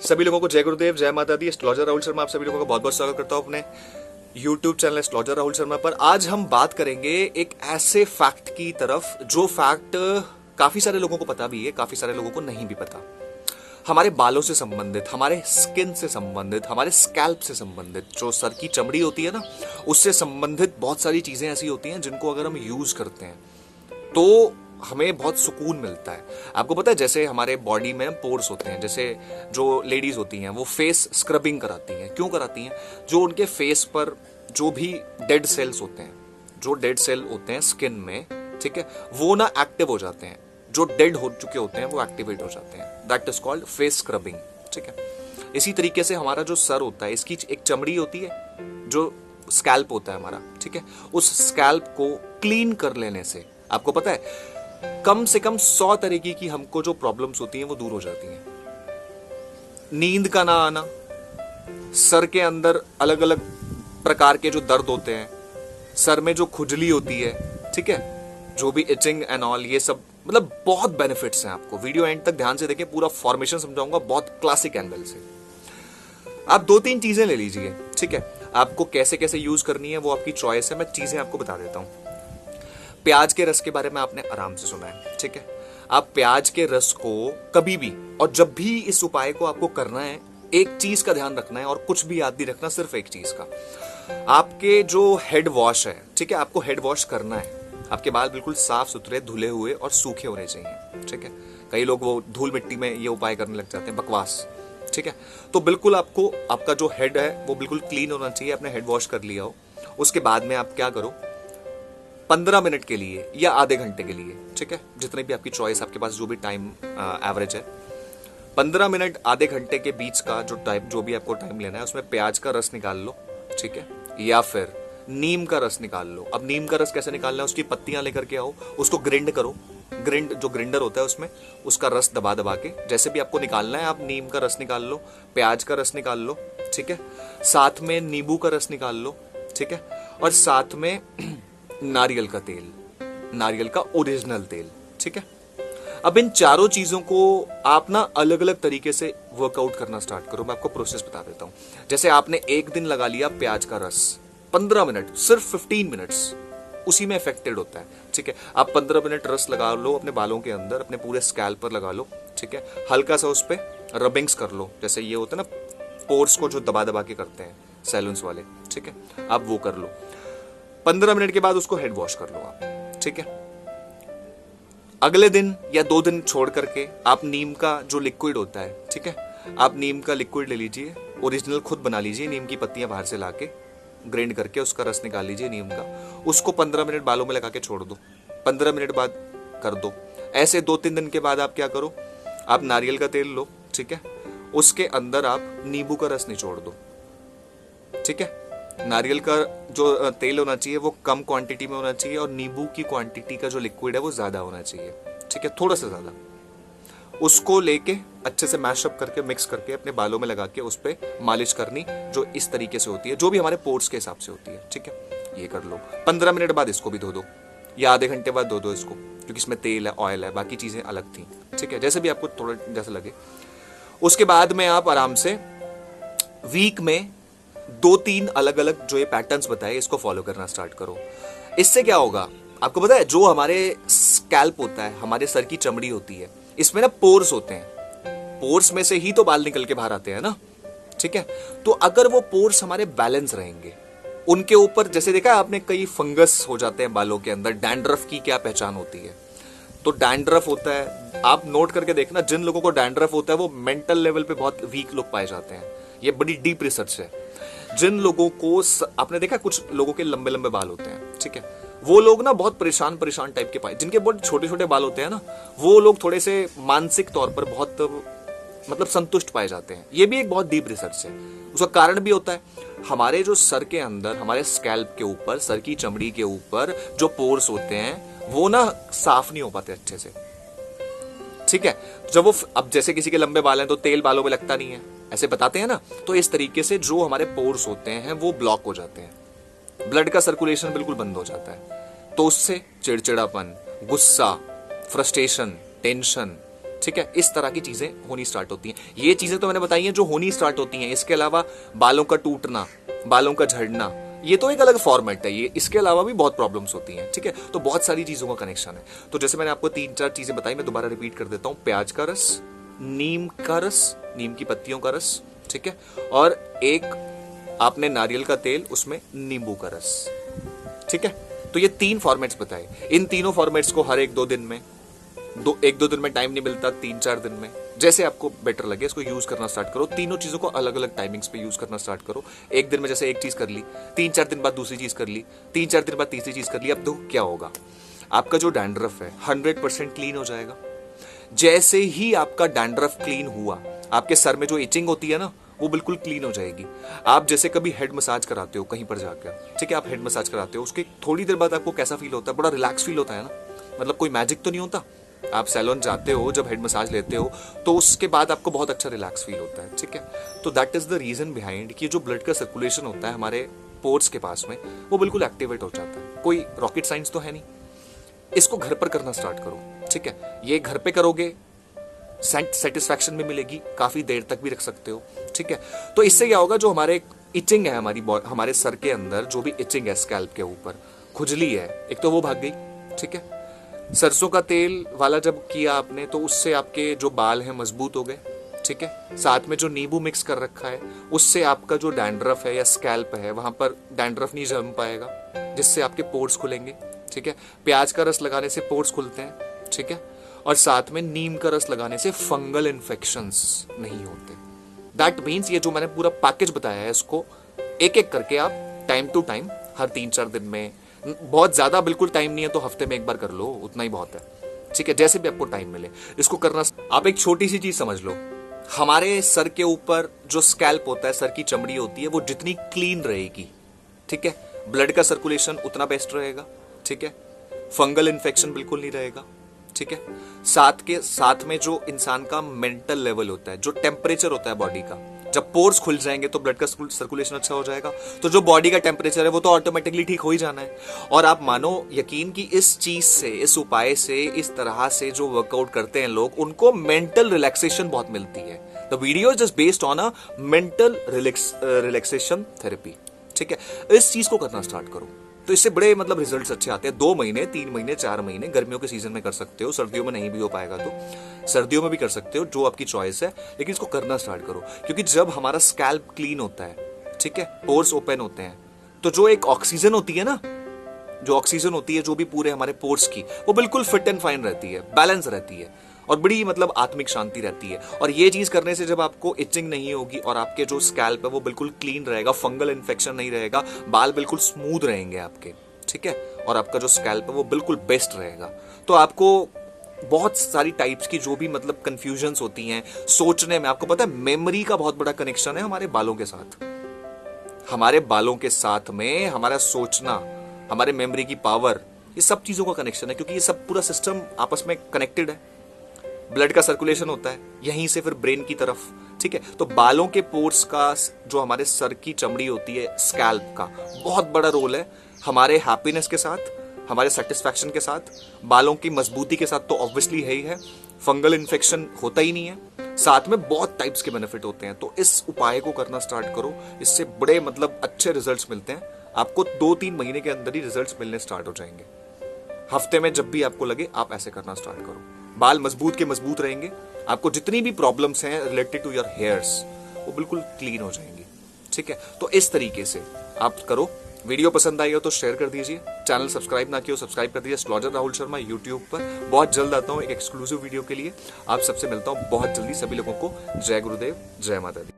सभी लोगों को जय गुरुदेव, जय माता दी। एस्ट्रोलॉजर राहुल शर्मा आप सभी लोगों का बहुत बहुत स्वागत करता हूं अपने YouTube channel astrologer Rahul Sharma पर। आज हम बात करेंगे एक ऐसे फैक्ट की तरफ जो फैक्ट काफी सारे लोगों को पता भी है, काफी सारे लोगों को नहीं भी पता। हमारे बालों से संबंधित, हमारे स्किन से संबंधित, हमारे स्कैल्प से संबंधित, जो सर की चमड़ी होती है ना, उससे संबंधित बहुत सारी चीजें ऐसी होती हैं जिनको अगर हम यूज करते हैं तो हमें बहुत सुकून मिलता है। आपको पता है जैसे हमारे बॉडी में पोर्स होते हैं, जैसे जो लेडीज होती हैं वो फेस स्क्रबिंग कराती हैं। क्यों कराती हैं? जो उनके फेस पर जो भी डेड सेल्स होते हैं, जो डेड सेल होते हैं स्किन में, ठीक है, वो ना एक्टिव हो जाते हैं। जो डेड हो चुके होते हैं वो एक्टिवेट हो जाते हैं। That is called face scrubbing, ठीक है। इसी तरीके से हमारा जो सर होता है, इसकी एक चमड़ी होती है, जो स्कैल्प होता है हमारा, ठीक है, उस स्कैल्प को क्लीन कर लेने से आपको पता है कम से कम 100 तरीके की हमको जो प्रॉब्लम्स होती हैं वो दूर हो जाती हैं। नींद का ना आना, सर के अंदर अलग अलग प्रकार के जो दर्द होते हैं, सर में जो खुजली होती है, ठीक है, जो भी इचिंग एंड ऑल, ये सब मतलब बहुत बेनिफिट्स हैं। आपको वीडियो एंड तक ध्यान से देखें, पूरा फॉर्मेशन समझाऊंगा बहुत क्लासिक एंगल से। आप 2-3 चीजें ले लीजिए, ठीक है। आपको कैसे कैसे यूज करनी है वो आपकी चॉइस है, मैं चीजें आपको बता देता हूं। प्याज के रस के बारे में आपने आराम से सुना है, ठीक है। आप प्याज के रस को कभी भी और जब भी इस उपाय को आपको करना है, एक चीज का ध्यान रखना है और कुछ भी याद नहीं रखना, सिर्फ एक चीज का। आपके जो हेड वॉश है, ठीक है, आपको हेड वॉश करना है। आपके बाल बिल्कुल साफ सुथरे, धुले हुए और सूखे होने चाहिए, ठीक है। कई लोग वो धूल मिट्टी में ये उपाय करने लग जाते हैं, बकवास, ठीक है। तो बिल्कुल आपको आपका जो हेड है वो बिल्कुल क्लीन होना चाहिए, आपने हेड वॉश कर लिया हो। उसके बाद में आप क्या करो, 15 मिनट के लिए या आधे घंटे के लिए, ठीक है, जितने भी आपकी चॉइस, आपके पास जो भी टाइम एवरेज है, 15 मिनट आधे घंटे के बीच का जो टाइम, जो भी आपको टाइम लेना है, उसमें प्याज का रस निकाल लो, ठीक है, या फिर नीम का रस निकाल लो। अब नीम का रस कैसे निकालना है, उसकी पत्तियां लेकर के आओ, उसको ग्रिंड करो। ग्रिंड जो ग्रिंडर होता है उसमें उसका रस दबा दबा के, जैसे भी आपको निकालना है, आप नीम का रस निकाल लो, प्याज का रस निकाल लो, ठीक है, साथ में नींबू का रस निकाल लो, ठीक है, और साथ में नारियल का तेल, नारियल का ओरिजिनल तेल, ठीक है। अब इन चारों चीजों को आप ना अलग अलग तरीके से वर्कआउट करना स्टार्ट करो। मैं आपको प्रोसेस बता देता हूं। जैसे आपने एक दिन लगा लिया प्याज का रस, 15 मिनट, सिर्फ 15 मिनट्स, उसी में इफेक्टेड होता है, ठीक है। आप 15 मिनट रस लगा लो अपने बालों के अंदर, अपने पूरे स्कैल्प पर लगा लो, ठीक है। हल्का सा उस पर रबिंग्स कर लो, जैसे ये होता है ना पोर्स को जो दबा दबा के करते हैं सैलून्स वाले, ठीक है, आप वो कर लो। 15 मिनट के बाद उसको हेड वॉश कर लो आप, ठीक है। अगले दिन या 2 दिन छोड़ करके आप नीम का जो लिक्विड होता है, ठीक है, आप नीम का लिक्विड ले लीजिए, ओरिजिनल खुद बना लीजिए, नीम की पत्तियां बाहर से लाके ग्राइंड करके उसका रस निकाल लीजिए नीम का, उसको 15 मिनट बालों में लगा के छोड़ दो, 15 मिनट बाद कर दो। ऐसे 2-3 दिन के बाद आप क्या करो, आप नारियल का तेल लो, ठीक है, उसके अंदर आप नींबू का रस निचोड़ दो, ठीक है। नारियल का जो तेल होना चाहिए वो कम क्वांटिटी में होना चाहिए और नींबू की क्वांटिटी का जो लिक्विड है वो ज्यादा होना चाहिए, ठीक है, थोड़ा सा ज्यादा। उसको लेके अच्छे से मैशअप करके, मिक्स करके अपने बालों में लगा के उस पर मालिश करनी, जो इस तरीके से होती है, जो भी हमारे पोर्स के हिसाब से होती है, ठीक है। ये कर लो। 15 मिनट बाद इसको भी धो दो या आधे घंटे बाद धो दो इसको, क्योंकि इसमें तेल है, ऑयल है, बाकी चीजें अलग थी, ठीक है, जैसे भी आपको थोड़ा जैसा लगे। उसके बाद में आप आराम से वीक में 2-3 अलग अलग जो ये पैटर्न्स बताए, इसको फॉलो करना स्टार्ट करो। इससे क्या होगा आपको पता है, जो हमारे स्कैल्प होता है, हमारे सर की चमड़ी होती है, इसमें ना पोर्स होते हैं, पोर्स में से ही तो बाल निकल के बाहर आते हैं ना, ठीक है। तो अगर वो पोर्स हमारे बैलेंस रहेंगे, उनके ऊपर, जैसे देखा है आपने, कई फंगस हो जाते हैं बालों के अंदर। डैंड्रफ की क्या पहचान होती है? तो डैंड्रफ होता है, आप नोट करके देखना, जिन लोगों को डैंड्रफ होता है वो मेंटल लेवल पे बहुत वीक लोग पाए जाते हैं। ये बड़ी डीप रिसर्च है। जिन लोगों को आपने देखा, कुछ लोगों के लंबे लंबे बाल होते हैं, ठीक है, वो लोग ना बहुत परेशान परेशान टाइप के पाए, जिनके बहुत छोटे छोटे बाल होते हैं ना, वो लोग थोड़े से मानसिक तौर पर बहुत मतलब संतुष्ट पाए जाते हैं। ये भी एक बहुत डीप रिसर्च है। उसका कारण भी होता है, हमारे जो सर के अंदर, हमारे स्कैल्प के ऊपर, सर की चमड़ी के ऊपर जो पोर्स होते हैं वो ना साफ नहीं हो पाते अच्छे से, ठीक है। जब वो, अब जैसे किसी के लंबे बाल हैं तो तेल बालों में लगता नहीं है, ऐसे बताते हैं ना, तो इस तरीके से जो हमारे पोर्स होते हैं वो ब्लॉक हो जाते हैं, ब्लड का सर्कुलेशन बिल्कुल बंद हो जाता है। तो उससे चिड़चिड़ापन, गुस्सा, फ्रस्ट्रेशन, टेंशन, ठीक है, इस तरह की चीजें होनी स्टार्ट होती हैं। ये चीजें तो मैंने बताई हैं जो होनी स्टार्ट होती हैं। इसके अलावा बालों का टूटना, बालों का झड़ना, ये तो एक अलग फॉर्मेट है। ये इसके अलावा भी बहुत प्रॉब्लम्स होती हैं। ठीक है, तो बहुत सारी चीजों का कनेक्शन है। तो जैसे मैंने आपको 3-4 चीजें बताई, मैं दोबारा रिपीट कर देता हूं। प्याज का रस, नीम का रस, नीम की पत्तियों का रस, ठीक है, और एक आपने नारियल का तेल, उसमें नींबू का रस। ठीक है, तो ये 3 फॉर्मेट्स बताए। इन तीनों फॉर्मेट्स को हर 1-2 दिन में, 1-2 दिन में टाइम नहीं मिलता, 3-4 दिन में, जैसे आपको बेटर लगे इसको यूज करना स्टार्ट करो। तीनों चीजों को अलग अलग टाइमिंग्स पे यूज करना स्टार्ट करो। एक दिन में जैसे एक चीज कर ली, 3-4 दिन बाद दूसरी चीज कर ली, 3-4 दिन बाद तीसरी चीज कर ली। अब तो क्या होगा, आपका जो डैंड्रफ है 100% क्लीन हो जाएगा। जैसे ही आपका डैंड्रफ क्लीन हुआ, आपके सर में जो इचिंग होती है ना, वो बिल्कुल क्लीन हो जाएगी। आप जैसे कभी हेड मसाज कराते हो कहीं पर जाकर, ठीक है, आप हेड मसाज कराते हो, उसके थोड़ी देर बाद आपको कैसा फील होता है? बड़ा रिलैक्स फील होता है ना, मतलब कोई मैजिक तो नहीं होता। आप सैलून जाते हो, जब हेड मसाज लेते हो, तो उसके बाद आपको बहुत अच्छा रिलैक्स फील होता है। ठीक है, तो that is the reason behind कि जो ब्लड का सर्कुलेशन होता है हमारे पोर्स के पास में, वो बिल्कुल एक्टिवेट हो जाता है। कोई रॉकेट साइंस तो है नहीं। इसको घर पर करना स्टार्ट करो। ठीक है, ये घर पे करोगे, सेटिस्फैक्शन भी मिलेगी, काफी देर तक भी रख सकते हो। ठीक है, तो इससे क्या होगा, जो हमारे इचिंग है हमारे सर के अंदर, जो भी इचिंग है स्कैल्प के ऊपर, खुजली है, एक तो वो भाग गई। ठीक है, सरसों का तेल वाला जब किया आपने, तो उससे आपके जो बाल हैं मजबूत हो गए। ठीक है, साथ में जो नींबू मिक्स कर रखा है, उससे आपका जो डैंड्रफ है या स्कैल्प है, वहां पर डैंड्रफ नहीं जम पाएगा, जिससे आपके पोर्स खुलेंगे। ठीक है, प्याज का रस लगाने से पोर्स खुलते हैं। ठीक है, और साथ में नीम का रस लगाने से फंगल इन्फेक्शंस नहीं होते। दैट मीन्स ये जो मैंने पूरा पैकेज बताया है, इसको एक एक करके आप टाइम टू टाइम, हर 3-4 दिन में, बहुत ज्यादा बिल्कुल टाइम नहीं है तो हफ्ते में एक बार कर लो, उतना ही बहुत है। ठीक है, जैसे भी आपको टाइम मिले इसको करना। आप एक छोटी सी चीज समझ लो, हमारे सर के ऊपर जो स्कैल्प होता है, सर की चमड़ी होती है, वो जितनी क्लीन रहेगी, ठीक है, ब्लड का सर्कुलेशन उतना बेस्ट रहेगा। ठीक है, फंगल इन्फेक्शन बिल्कुल नहीं रहेगा। ठीक है, साथ में जो इंसान का मेंटल लेवल होता है, जो टेम्परेचर होता है बॉडी का, जब पोर्स खुल जाएंगे तो ब्लड का सर्कुलेशन अच्छा हो जाएगा, तो जो बॉडी का टेम्परेचर है वो तो ऑटोमेटिकली ठीक हो ही जाना है। और आप मानो यकीन कि इस चीज से, इस उपाय से, इस तरह से जो वर्कआउट करते हैं लोग, उनको मेंटल रिलैक्सेशन बहुत मिलती है। The video is just based on a mental relaxation therapy. ठीक है, इस चीज को करना स्टार्ट करो, तो इससे बड़े मतलब रिजल्ट्स अच्छे आते हैं। 2 महीने, 3 महीने, 4 महीने गर्मियों के सीजन में कर सकते हो, सर्दियों में नहीं भी हो पाएगा तो सर्दियों में भी कर सकते हो, जो आपकी चॉइस है, लेकिन इसको करना स्टार्ट करो। क्योंकि जब हमारा स्कैल्प क्लीन होता है, ठीक है, पोर्स ओपन होते हैं, तो जो एक ऑक्सीजन होती है ना, जो ऑक्सीजन होती है जो भी पूरे हमारे पोर्स की, वो बिल्कुल फिट एंड फाइन रहती है, बैलेंस रहती है, और बड़ी मतलब आत्मिक शांति रहती है। और ये चीज करने से जब आपको इचिंग नहीं होगी और आपके जो स्कैल्प है वो बिल्कुल क्लीन रहेगा, फंगल इन्फेक्शन नहीं रहेगा, बाल बिल्कुल स्मूथ रहेंगे आपके। ठीक है, और आपका जो स्कैल्प है वो बिल्कुल बेस्ट रहेगा। तो आपको बहुत सारी टाइप्स की जो भी मतलब कंफ्यूजन्स होती हैं सोचने में, आपको पता है मेमोरी का बहुत बड़ा कनेक्शन है हमारे बालों के साथ। हमारे बालों के साथ में हमारा सोचना, हमारे मेमोरी की पावर, ये सब चीजों का कनेक्शन है, क्योंकि ये सब पूरा सिस्टम आपस में कनेक्टेड है। ब्लड का सर्कुलेशन होता है यहीं से फिर ब्रेन की तरफ। ठीक है, तो बालों के पोर्स का, जो हमारे सर की चमड़ी होती है, स्कैल्प का बहुत बड़ा रोल है हमारे हैप्पीनेस के साथ, हमारे सेटिस्फैक्शन के साथ, बालों की मजबूती के साथ तो ऑब्वियसली है ही है, फंगल इन्फेक्शन होता ही नहीं है, साथ में बहुत टाइप्स के बेनिफिट होते हैं। तो इस उपाय को करना स्टार्ट करो, इससे बड़े मतलब अच्छे रिजल्ट्स मिलते हैं आपको। 2-3 महीने के अंदर ही रिजल्ट्स मिलने स्टार्ट हो जाएंगे। हफ्ते में जब भी आपको लगे आप ऐसे करना स्टार्ट करो, बाल मजबूत के मजबूत रहेंगे, आपको जितनी भी प्रॉब्लम्स हैं रिलेटेड टू योर हेयर्स वो बिल्कुल क्लीन हो जाएंगी। ठीक है, तो इस तरीके से आप करो। वीडियो पसंद आई हो तो शेयर कर दीजिए, चैनल सब्सक्राइब ना किया हो सब्सक्राइब कर दीजिए। एस्ट्रोलॉजर राहुल शर्मा यूट्यूब पर। बहुत जल्द आता हूँ एक एक्सक्लूसिव वीडियो के लिए, आप सबसे मिलता हूँ बहुत जल्दी। सभी लोगों को जय गुरुदेव, जय माता दी।